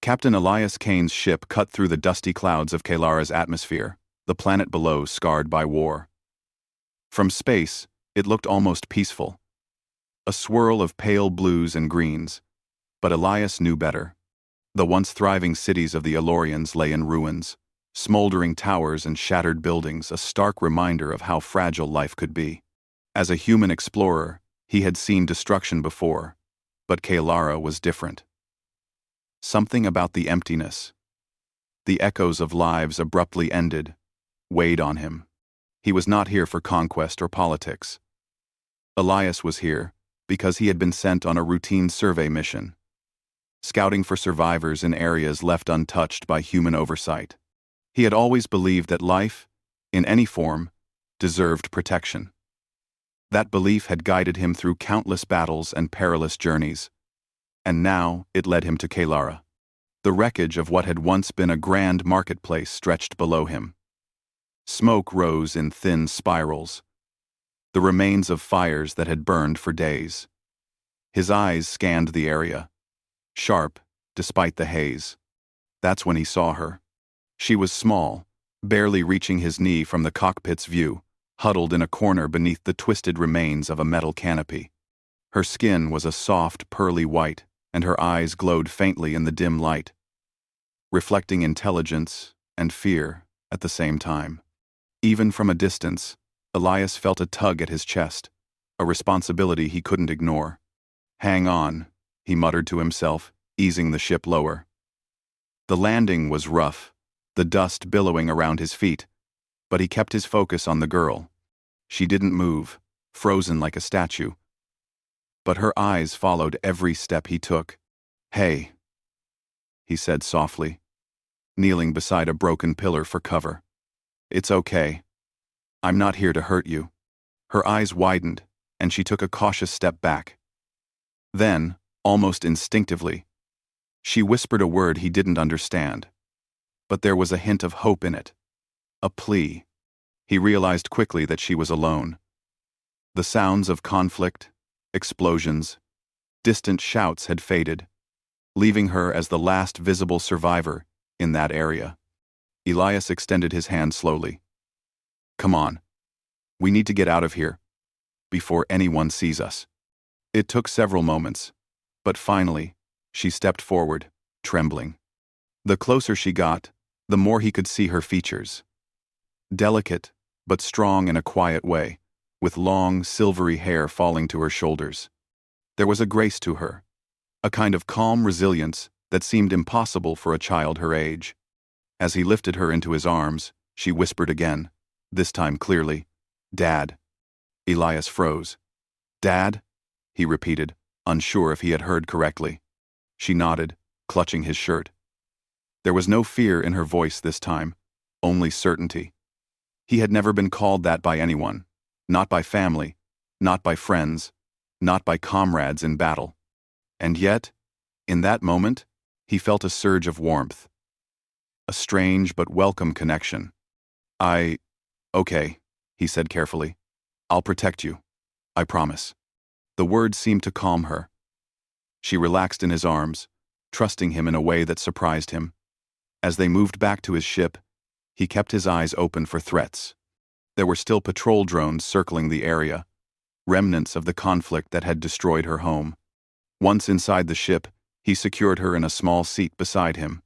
Captain Elias Kane's ship cut through the dusty clouds of Kalara's atmosphere, the planet below scarred by war. From space, it looked almost peaceful. A swirl of pale blues and greens. But Elias knew better. The once thriving cities of the Elorians lay in ruins, smoldering towers and shattered buildings, a stark reminder of how fragile life could be. As a human explorer, he had seen destruction before, but Kalara was different. Something about the emptiness, the echoes of lives abruptly ended, weighed on him. He was not here for conquest or politics. Elias was here because he had been sent on a routine survey mission, scouting for survivors in areas left untouched by human oversight. He had always believed that life, in any form, deserved protection. That belief had guided him through countless battles and perilous journeys, and now it led him to Kalara. The wreckage of what had once been a grand marketplace stretched below him. Smoke rose in thin spirals, the remains of fires that had burned for days. His eyes scanned the area, sharp despite the haze. That's when he saw her. She was small, barely reaching his knee from the cockpit's view, huddled in a corner beneath the twisted remains of a metal canopy. Her skin was a soft, pearly white, and her eyes glowed faintly in the dim light, reflecting intelligence and fear at the same time. Even from a distance, Elias felt a tug at his chest, a responsibility he couldn't ignore. "Hang on," he muttered to himself, easing the ship lower. The landing was rough, the dust billowing around his feet, but he kept his focus on the girl. She didn't move, frozen like a statue. But her eyes followed every step he took. "Hey," he said softly, kneeling beside a broken pillar for cover. "It's okay. I'm not here to hurt you." Her eyes widened, and she took a cautious step back. Then, almost instinctively, she whispered a word he didn't understand. But there was a hint of hope in it. A plea. He realized quickly that she was alone. The sounds of conflict, explosions, distant shouts had faded, leaving her as the last visible survivor in that area. Elias extended his hand slowly. "Come on. We need to get out of here, before anyone sees us." It took several moments, but finally, she stepped forward, trembling. The closer she got, the more he could see her features. Delicate, but strong in a quiet way, with long, silvery hair falling to her shoulders. There was a grace to her, a kind of calm resilience that seemed impossible for a child her age. As he lifted her into his arms, she whispered again, this time clearly, "Dad." Elias froze. "Dad?" he repeated, unsure if he had heard correctly. She nodded, clutching his shirt. There was no fear in her voice this time, only certainty. He had never been called that by anyone, not by family, not by friends, not by comrades in battle. And yet, in that moment, he felt a surge of warmth. A strange but welcome connection. Okay, he said carefully. "I'll protect you. I promise." The words seemed to calm her. She relaxed in his arms, trusting him in a way that surprised him. As they moved back to his ship, he kept his eyes open for threats. There were still patrol drones circling the area, remnants of the conflict that had destroyed her home. Once inside the ship, he secured her in a small seat beside him.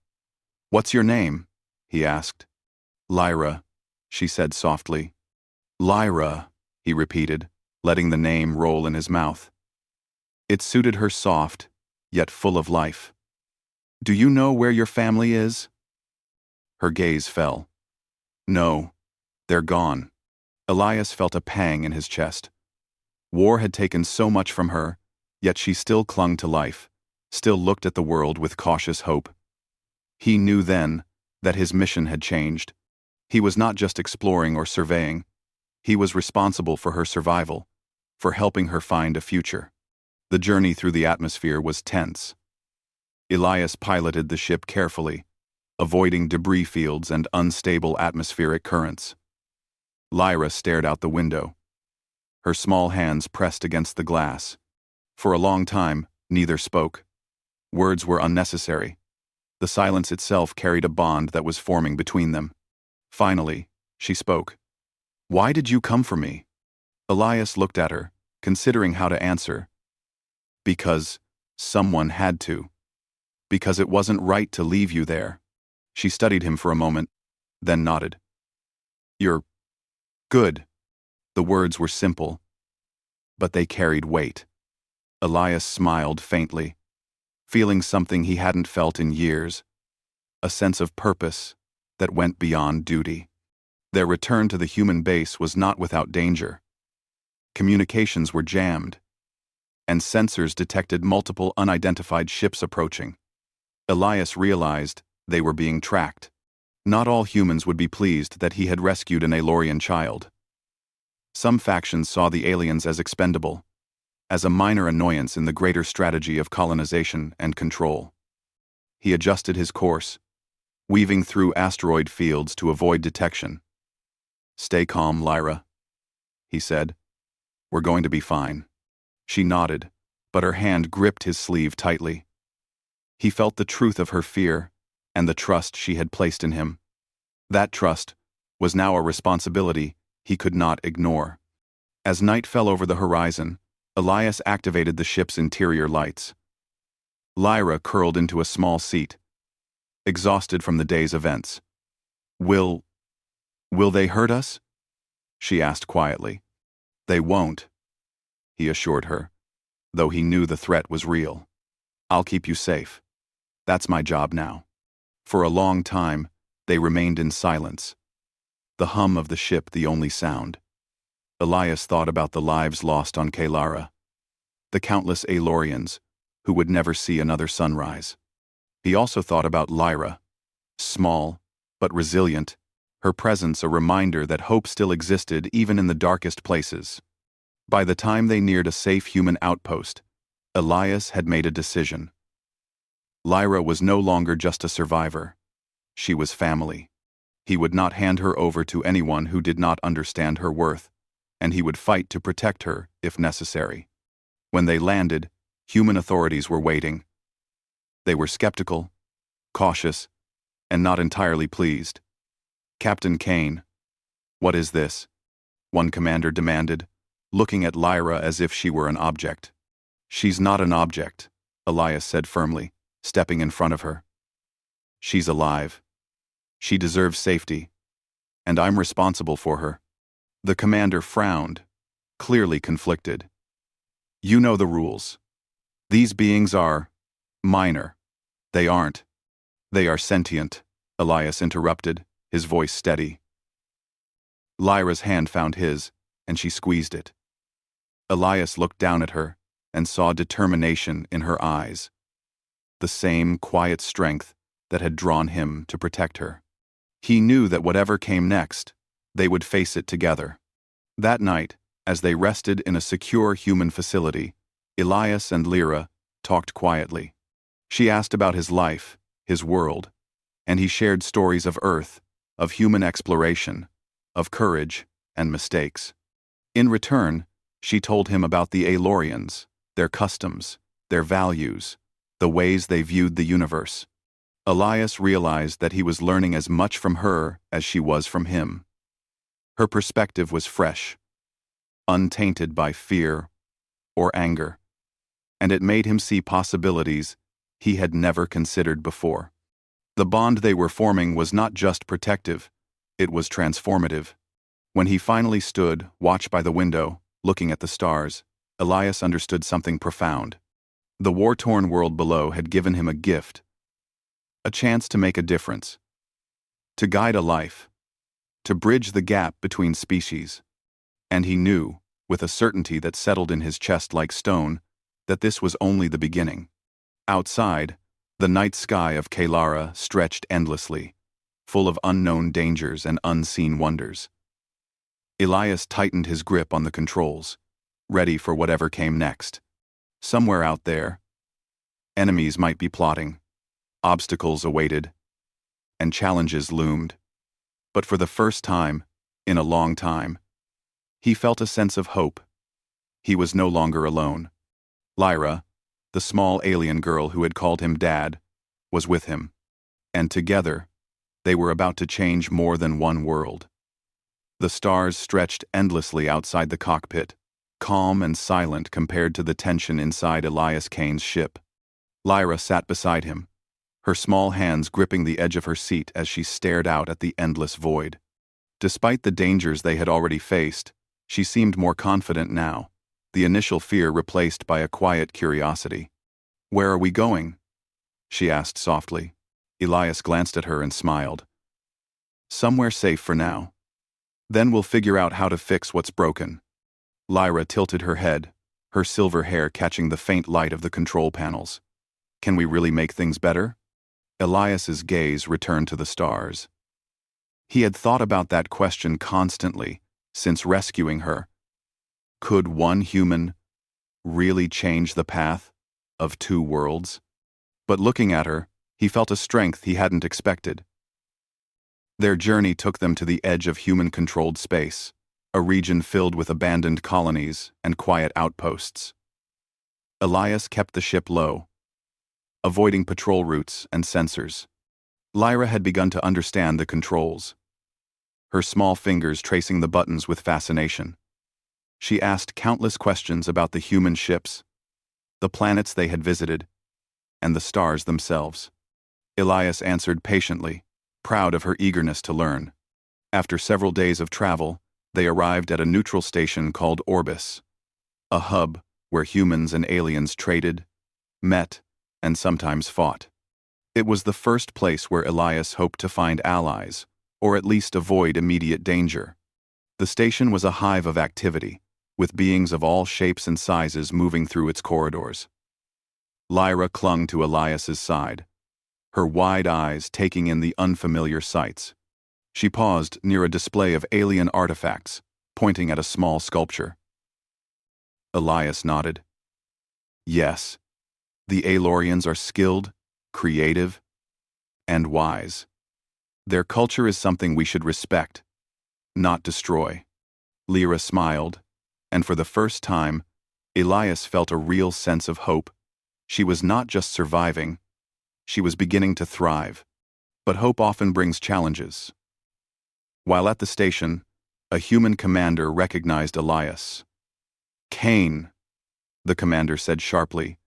"What's your name?" he asked. "Lyra," she said softly. "Lyra," he repeated, letting the name roll in his mouth. It suited her soft, yet full of life. "Do you know where your family is?" Her gaze fell. "No, they're gone." Elias felt a pang in his chest. War had taken so much from her, yet she still clung to life, still looked at the world with cautious hope. He knew then that his mission had changed. He was not just exploring or surveying. He was responsible for her survival, for helping her find a future. The journey through the atmosphere was tense. Elias piloted the ship carefully, avoiding debris fields and unstable atmospheric currents. Lyra stared out the window. Her small hands pressed against the glass. For a long time, neither spoke. Words were unnecessary. The silence itself carried a bond that was forming between them. Finally, she spoke. "Why did you come for me?" Elias looked at her, considering how to answer. "Because someone had to. Because it wasn't right to leave you there." She studied him for a moment, then nodded. "You're good." The words were simple, but they carried weight. Elias smiled faintly, feeling something he hadn't felt in years, a sense of purpose that went beyond duty. Their return to the human base was not without danger. Communications were jammed, and sensors detected multiple unidentified ships approaching. Elias realized they were being tracked. Not all humans would be pleased that he had rescued an Aelorian child. Some factions saw the aliens as expendable, as a minor annoyance in the greater strategy of colonization and control. He adjusted his course, weaving through asteroid fields to avoid detection. "Stay calm, Lyra," he said. "We're going to be fine." She nodded, but her hand gripped his sleeve tightly. He felt the truth of her fear and the trust she had placed in him. That trust was now a responsibility he could not ignore. As night fell over the horizon, Elias activated the ship's interior lights. Lyra curled into a small seat, exhausted from the day's events. Will they hurt us?" she asked quietly. "They won't," he assured her, though he knew the threat was real. "I'll keep you safe. That's my job now." For a long time, they remained in silence, the hum of the ship the only sound. Elias thought about the lives lost on Kalara, the countless Aelorians who would never see another sunrise. He also thought about Lyra, small but resilient, her presence a reminder that hope still existed even in the darkest places. By the time they neared a safe human outpost, Elias had made a decision. Lyra was no longer just a survivor. She was family. He would not hand her over to anyone who did not understand her worth, and he would fight to protect her if necessary. When they landed, human authorities were waiting. They were skeptical, cautious, and not entirely pleased. "Captain Kane, what is this?" one commander demanded, looking at Lyra as if she were an object. "She's not an object," Elias said firmly, stepping in front of her. "She's alive. She deserves safety, and I'm responsible for her." The commander frowned, clearly conflicted. "You know the rules. These beings are minor. They aren't. They are sentient," Elias interrupted, his voice steady. Lyra's hand found his, and she squeezed it. Elias looked down at her and saw determination in her eyes, the same quiet strength that had drawn him to protect her. He knew that whatever came next, they would face it together. That night, as they rested in a secure human facility, Elias and Lyra talked quietly. She asked about his life, his world, and he shared stories of Earth, of human exploration, of courage and mistakes. In return, she told him about the Aelorians, their customs, their values, the ways they viewed the universe. Elias realized that he was learning as much from her as she was from him. Her perspective was fresh, untainted by fear or anger, and it made him see possibilities he had never considered before. The bond they were forming was not just protective, it was transformative. When he finally stood, watched by the window, looking at the stars, Elias understood something profound. The war-torn world below had given him a gift, a chance to make a difference, to guide a life, to bridge the gap between species. And he knew, with a certainty that settled in his chest like stone, that this was only the beginning. Outside, the night sky of Kalara stretched endlessly, full of unknown dangers and unseen wonders. Elias tightened his grip on the controls, ready for whatever came next. Somewhere out there, enemies might be plotting, obstacles awaited, and challenges loomed. But for the first time, in a long time, he felt a sense of hope. He was no longer alone. Lyra, the small alien girl who had called him Dad, was with him. And together, they were about to change more than one world. The stars stretched endlessly outside the cockpit, calm and silent compared to the tension inside Elias Kane's ship. Lyra sat beside him, her small hands gripping the edge of her seat as she stared out at the endless void. Despite the dangers they had already faced, she seemed more confident now, the initial fear replaced by a quiet curiosity. "Where are we going?" she asked softly. Elias glanced at her and smiled. "Somewhere safe for now. Then we'll figure out how to fix what's broken." Lyra tilted her head, her silver hair catching the faint light of the control panels. "Can we really make things better?" Elias's gaze returned to the stars. He had thought about that question constantly, since rescuing her. Could one human really change the path of two worlds? But looking at her, he felt a strength he hadn't expected. Their journey took them to the edge of human-controlled space, a region filled with abandoned colonies and quiet outposts. Elias kept the ship low, avoiding patrol routes and sensors. Lyra had begun to understand the controls, her small fingers tracing the buttons with fascination. She asked countless questions about the human ships, the planets they had visited, and the stars themselves. Elias answered patiently, proud of her eagerness to learn. After several days of travel, they arrived at a neutral station called Orbis, a hub where humans and aliens traded, met, and sometimes fought. It was the first place where Elias hoped to find allies, or at least avoid immediate danger. The station was a hive of activity, with beings of all shapes and sizes moving through its corridors. Lyra clung to Elias's side, her wide eyes taking in the unfamiliar sights. She paused near a display of alien artifacts, pointing at a small sculpture. Elias nodded. Yes, the Aelorians are skilled, creative, and wise. Their culture is something we should respect, not destroy. Lyra smiled, and for the first time, Elias felt a real sense of hope. She was not just surviving, she was beginning to thrive. But hope often brings challenges. While at the station, a human commander recognized Elias. "Kane," the commander said sharply,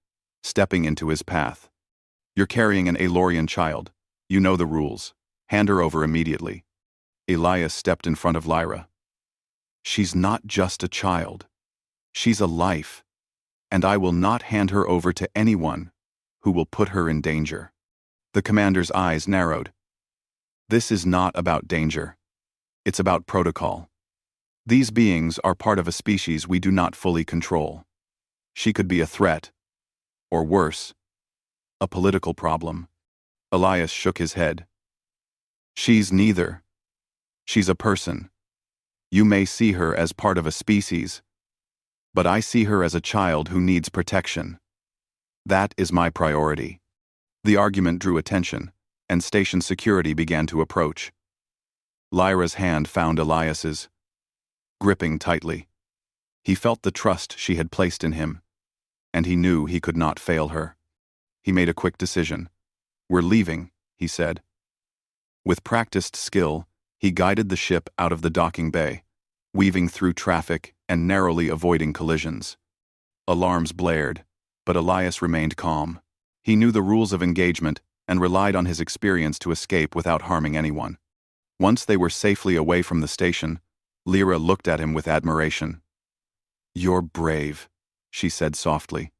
stepping into his path. "You're carrying an Aelorian child. You know the rules. Hand her over immediately." Elias stepped in front of Lyra. "She's not just a child. She's a life, and I will not hand her over to anyone who will put her in danger." The commander's eyes narrowed. "This is not about danger. It's about protocol. These beings are part of a species we do not fully control. She could be a threat, or worse, a political problem." Elias shook his head. "She's neither. She's a person. You may see her as part of a species, but I see her as a child who needs protection. That is my priority." The argument drew attention, and station security began to approach. Lyra's hand found Elias's, gripping tightly. He felt the trust she had placed in him, and he knew he could not fail her. He made a quick decision. "We're leaving," he said. With practiced skill, he guided the ship out of the docking bay, weaving through traffic and narrowly avoiding collisions. Alarms blared, but Elias remained calm. He knew the rules of engagement and relied on his experience to escape without harming anyone. Once they were safely away from the station, Lyra looked at him with admiration. "You're brave," she said softly.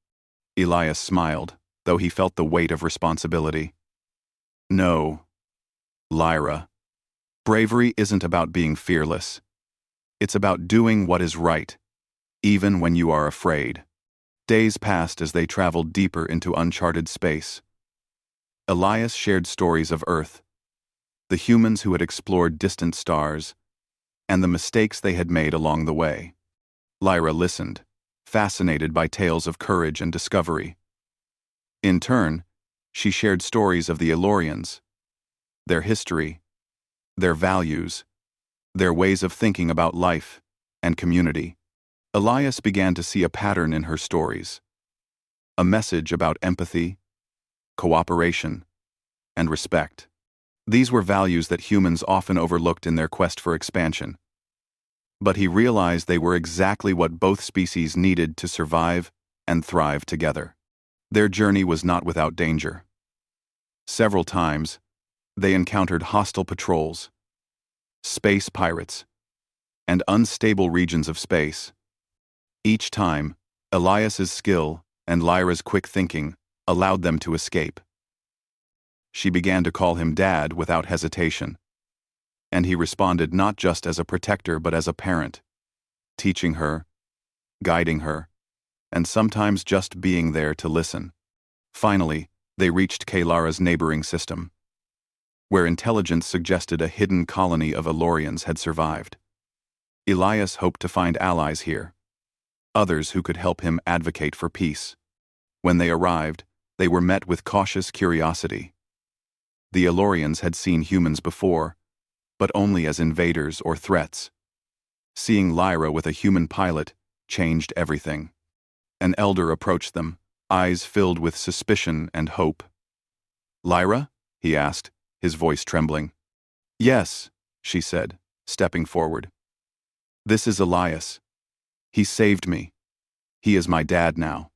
Elias smiled, though he felt the weight of responsibility. "No, Lyra. Bravery isn't about being fearless. It's about doing what is right, even when you are afraid." Days passed as they traveled deeper into uncharted space. Elias shared stories of Earth, the humans who had explored distant stars, and the mistakes they had made along the way. Lyra listened, fascinated by tales of courage and discovery. In turn, she shared stories of the Aelorians, their history, their values, their ways of thinking about life and community. Elias began to see a pattern in her stories, a message about empathy, cooperation, and respect. These were values that humans often overlooked in their quest for expansion. But he realized they were exactly what both species needed to survive and thrive together. Their journey was not without danger. Several times, they encountered hostile patrols, space pirates, and unstable regions of space. Each time, Elias's skill and Lyra's quick thinking allowed them to escape. She began to call him Dad without hesitation, and he responded not just as a protector but as a parent, teaching her, guiding her, and sometimes just being there to listen. Finally, they reached Kalara's neighboring system, where intelligence suggested a hidden colony of Elorians had survived. Elias hoped to find allies here, others who could help him advocate for peace. When they arrived, they were met with cautious curiosity. The Elorians had seen humans before, but only as invaders or threats. Seeing Lyra with a human pilot changed everything. An elder approached them, eyes filled with suspicion and hope. "Lyra?" he asked, his voice trembling. "Yes," she said, stepping forward. "This is Elias. He saved me. He is my dad now."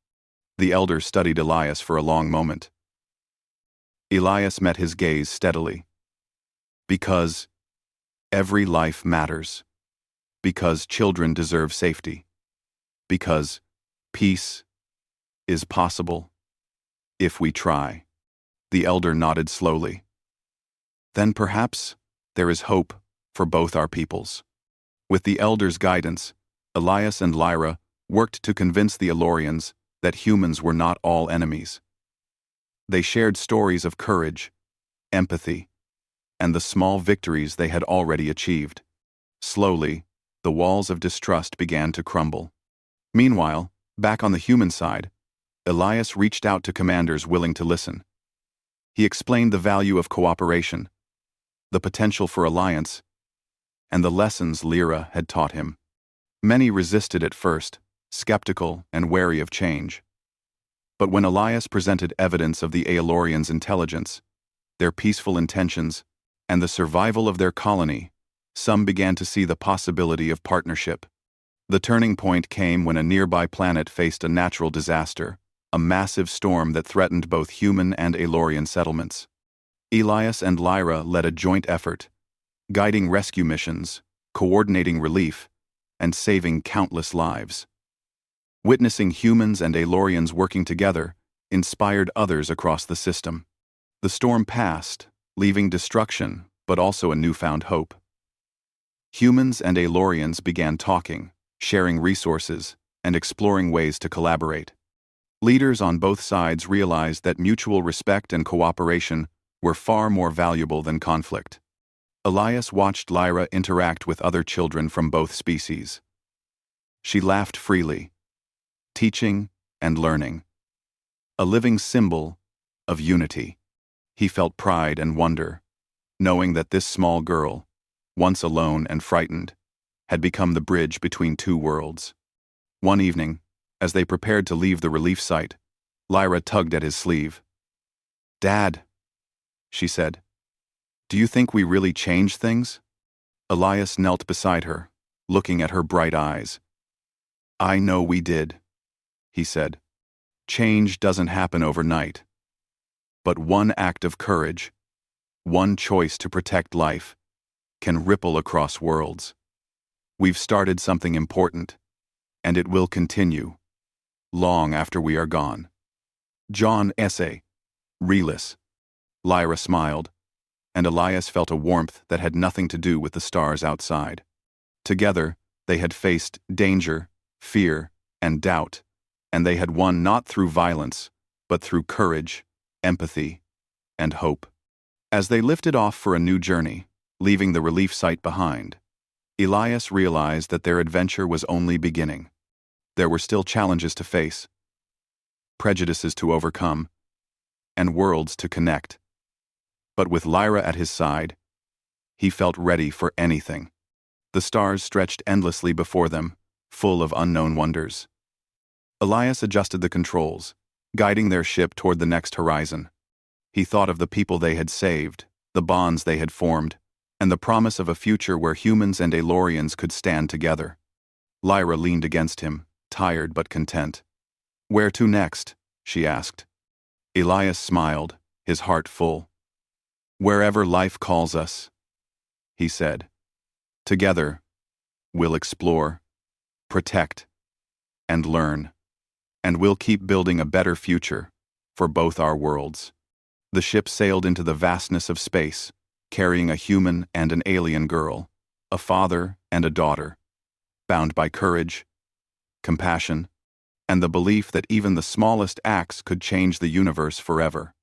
The elder studied Elias for a long moment. Elias met his gaze steadily. "Because every life matters. Because children deserve safety. Because peace is possible if we try." The elder nodded slowly. "Then perhaps there is hope for both our peoples." With the elder's guidance, Elias and Lyra worked to convince the Elorians that humans were not all enemies. They shared stories of courage, empathy, and the small victories they had already achieved. Slowly, the walls of distrust began to crumble. Meanwhile, back on the human side, Elias reached out to commanders willing to listen. He explained the value of cooperation, the potential for alliance, and the lessons Lyra had taught him. Many resisted at first, skeptical and wary of change. But when Elias presented evidence of the Aelorians' intelligence, their peaceful intentions, and the survival of their colony, some began to see the possibility of partnership. The turning point came when a nearby planet faced a natural disaster, a massive storm that threatened both human and Aelorian settlements. Elias and Lyra led a joint effort, guiding rescue missions, coordinating relief, and saving countless lives. Witnessing humans and Aelorians working together inspired others across the system. The storm passed, leaving destruction, but also a newfound hope. Humans and Aelorians began talking, sharing resources, and exploring ways to collaborate. Leaders on both sides realized that mutual respect and cooperation were far more valuable than conflict. Elias watched Lyra interact with other children from both species. She laughed freely, teaching and learning, a living symbol of unity. He felt pride and wonder, knowing that this small girl, once alone and frightened, had become the bridge between two worlds. One evening, as they prepared to leave the relief site, Lyra tugged at his sleeve. "Dad," she said, "do you think we really changed things?" Elias knelt beside her, looking at her bright eyes. "I know we did," he said. "Change doesn't happen overnight. But one act of courage, one choice to protect life, can ripple across worlds. We've started something important, and it will continue, long after we are gone." John S.A. Relis. Lyra smiled, and Elias felt a warmth that had nothing to do with the stars outside. Together, they had faced danger, fear, and doubt, and they had won not through violence, but through courage, empathy, and hope. As they lifted off for a new journey, leaving the relief site behind, Elias realized that their adventure was only beginning. There were still challenges to face, prejudices to overcome, and worlds to connect. But with Lyra at his side, he felt ready for anything. The stars stretched endlessly before them, full of unknown wonders. Elias adjusted the controls, guiding their ship toward the next horizon. He thought of the people they had saved, the bonds they had formed, and the promise of a future where humans and Aelorians could stand together. Lyra leaned against him, tired but content. "Where to next?" she asked. Elias smiled, his heart full. "Wherever life calls us," he said. "Together, we'll explore, protect, and learn. And we'll keep building a better future for both our worlds." The ship sailed into the vastness of space, carrying a human and an alien girl, a father and a daughter, bound by courage, compassion, and the belief that even the smallest acts could change the universe forever.